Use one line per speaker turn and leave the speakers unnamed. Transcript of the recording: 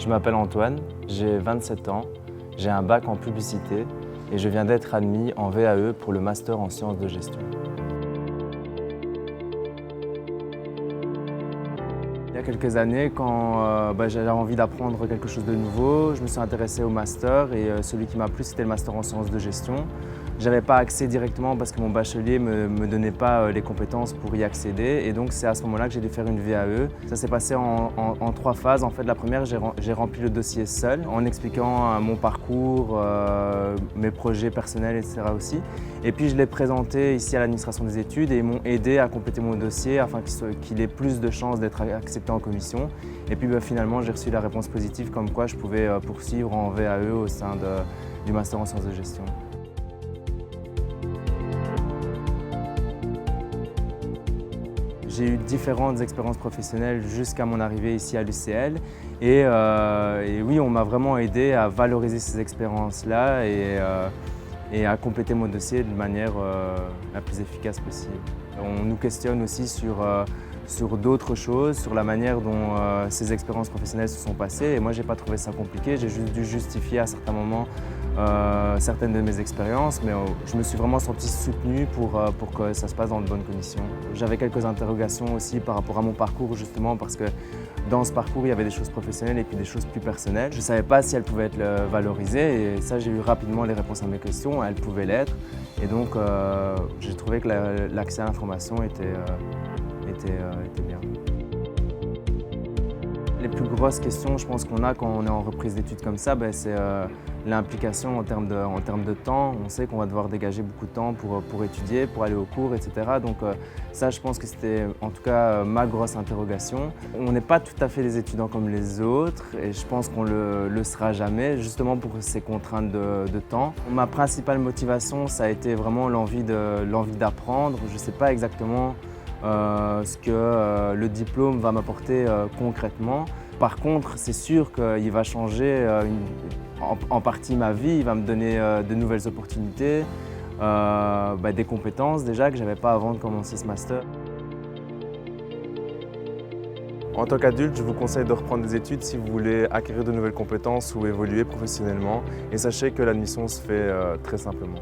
Je m'appelle Antoine, j'ai 27 ans, j'ai un bac en publicité et je viens d'être admis en VAE pour le master en sciences de gestion. Il y a quelques années, quand j'avais envie d'apprendre quelque chose de nouveau, je me suis intéressé au master et celui qui m'a plu, c'était le master en sciences de gestion. Je n'avais pas accès directement parce que mon bachelier ne me donnait pas les compétences pour y accéder et donc c'est à ce moment-là que j'ai dû faire une VAE. Ça s'est passé en 3 phases. En fait, la première, j'ai rempli le dossier seul en expliquant mon parcours, mes projets personnels, etc. aussi. Et puis je l'ai présenté ici à l'administration des études et ils m'ont aidé à compléter mon dossier afin qu'il ait plus de chances d'être accepté en commission. Et puis finalement, j'ai reçu la réponse positive comme quoi je pouvais poursuivre en VAE au sein du master en sciences de gestion. J'ai eu différentes expériences professionnelles jusqu'à mon arrivée ici à l'UCL et oui, on m'a vraiment aidé à valoriser ces expériences-là et à compléter mon dossier de manière la plus efficace possible. On nous questionne aussi sur d'autres choses, sur la manière dont ces expériences professionnelles se sont passées et moi j'ai pas trouvé ça compliqué, j'ai juste dû justifier à certains moments certaines de mes expériences, mais je me suis vraiment senti soutenu pour que ça se passe dans de bonnes conditions. J'avais quelques interrogations aussi par rapport à mon parcours justement parce que dans ce parcours il y avait des choses professionnelles et puis des choses plus personnelles. Je ne savais pas si elles pouvaient être valorisées et ça j'ai eu rapidement les réponses à mes questions, elles pouvaient l'être et donc j'ai trouvé que l'accès à l'information était bien. Les plus grosses questions, je pense qu'on a quand on est en reprise d'études comme ça, c'est l'implication en termes de temps. On sait qu'on va devoir dégager beaucoup de temps pour étudier, pour aller aux cours, etc. Donc ça, je pense que c'était en tout cas ma grosse interrogation. On n'est pas tout à fait des étudiants comme les autres et je pense qu'on le sera jamais, justement pour ces contraintes de temps. Ma principale motivation, ça a été vraiment l'envie d'apprendre. Je ne sais pas exactement ce que le diplôme va m'apporter concrètement. Par contre, c'est sûr qu'il va changer en partie ma vie, il va me donner de nouvelles opportunités, des compétences déjà que je n'avais pas avant de commencer ce master.
En tant qu'adulte, je vous conseille de reprendre des études si vous voulez acquérir de nouvelles compétences ou évoluer professionnellement. Et sachez que l'admission se fait très simplement.